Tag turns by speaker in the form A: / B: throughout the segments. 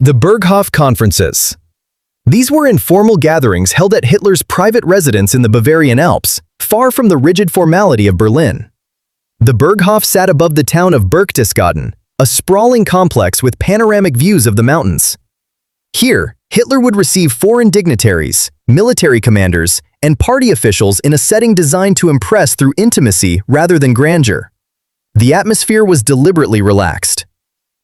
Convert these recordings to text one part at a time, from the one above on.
A: The Berghof Conferences. These were informal gatherings held at Hitler's private residence in the Bavarian Alps, far from the rigid formality of Berlin. The Berghof sat above the town of Berchtesgaden, a sprawling complex with panoramic views of the mountains. Here, Hitler would receive foreign dignitaries, military commanders, and party officials in a setting designed to impress through intimacy rather than grandeur. The atmosphere was deliberately relaxed.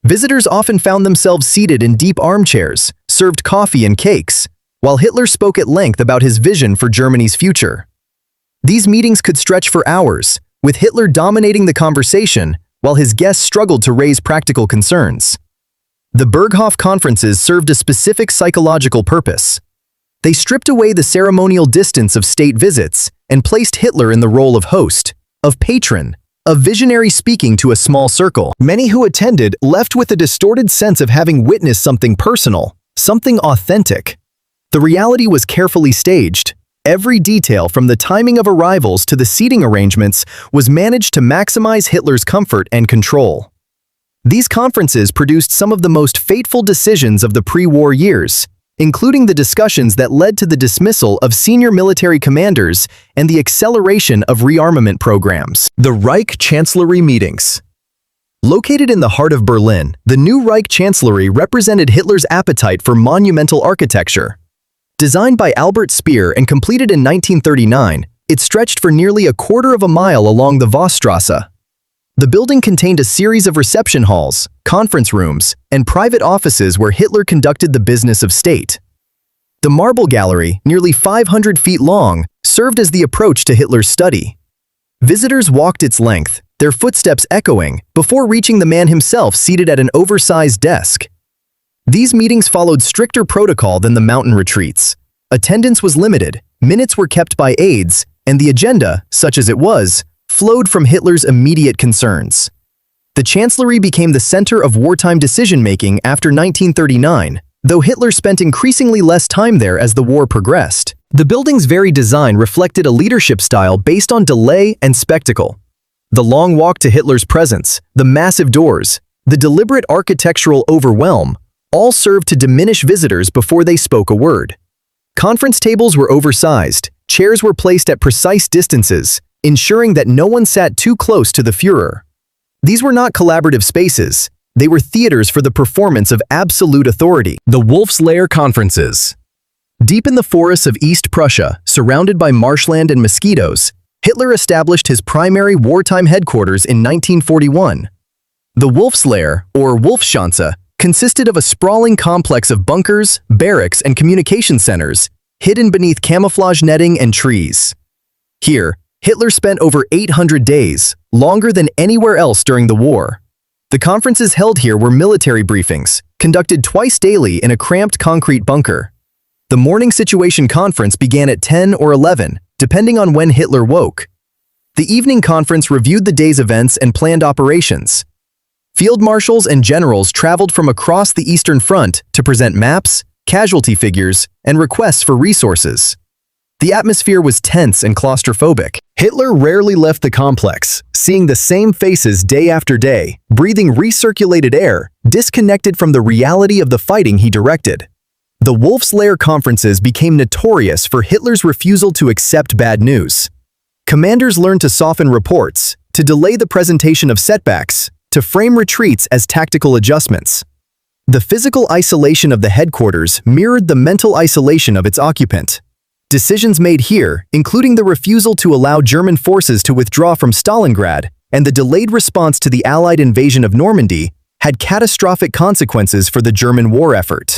A: Visitors often found themselves seated in deep armchairs, served coffee and cakes, while Hitler spoke at length about his vision for Germany's future. These meetings could stretch for hours, with Hitler dominating the conversation while his guests struggled to raise practical concerns. The Berghof conferences served a specific psychological purpose. They stripped away the ceremonial distance of state visits and placed Hitler in the role of host, of patron, of visionary speaking to a small circle. Many who attended left with a distorted sense of having witnessed something personal, something authentic. The reality was carefully staged. Every detail from the timing of arrivals to the seating arrangements was managed to maximize Hitler's comfort and control. These conferences produced some of the most fateful decisions of the pre-war years, including the discussions that led to the dismissal of senior military commanders and the acceleration of rearmament programs. The Reich Chancellery meetings. Located in the heart of Berlin, the new Reich Chancellery represented Hitler's appetite for monumental architecture. Designed by Albert Speer and completed in 1939, it stretched for nearly a quarter of a mile along the Vossstrasse. The building contained a series of reception halls, conference rooms, and private offices where Hitler conducted the business of state. The Marble Gallery, nearly 500 feet long, served as the approach to Hitler's study. Visitors walked its length, their footsteps echoing, before reaching the man himself seated at an oversized desk. These meetings followed stricter protocol than the mountain retreats. Attendance was limited, minutes were kept by aides, and the agenda, such as it was, flowed from Hitler's immediate concerns. The Chancellery became the center of wartime decision-making after 1939, though Hitler spent increasingly less time there as the war progressed. The building's very design reflected a leadership style based on delay and spectacle. The long walk to Hitler's presence, the massive doors, the deliberate architectural overwhelm, all served to diminish visitors before they spoke a word. Conference tables were oversized, chairs were placed at precise distances, ensuring that no one sat too close to the Führer. These were not collaborative spaces, they were theaters for the performance of absolute authority. The Lair Conferences. Deep in the forests of East Prussia, surrounded by marshland and mosquitoes, Hitler established his primary wartime headquarters in 1941. The Lair, or Wolfschanze, consisted of a sprawling complex of bunkers, barracks, and communication centers, hidden beneath camouflage netting and trees. Here, Hitler spent over 800 days, longer than anywhere else during the war. The conferences held here were military briefings, conducted twice daily in a cramped concrete bunker. The morning situation conference began at 10 or 11, depending on when Hitler woke. The evening conference reviewed the day's events and planned operations. Field marshals and generals traveled from across the Eastern Front to present maps, casualty figures, and requests for resources. The atmosphere was tense and claustrophobic. Hitler rarely left the complex, seeing the same faces day after day, breathing recirculated air, disconnected from the reality of the fighting he directed. The Lair conferences became notorious for Hitler's refusal to accept bad news. Commanders learned to soften reports, to delay the presentation of setbacks, to frame retreats as tactical adjustments. The physical isolation of the headquarters mirrored the mental isolation of its occupant. Decisions made here, including the refusal to allow German forces to withdraw from Stalingrad and the delayed response to the Allied invasion of Normandy, had catastrophic consequences for the German war effort.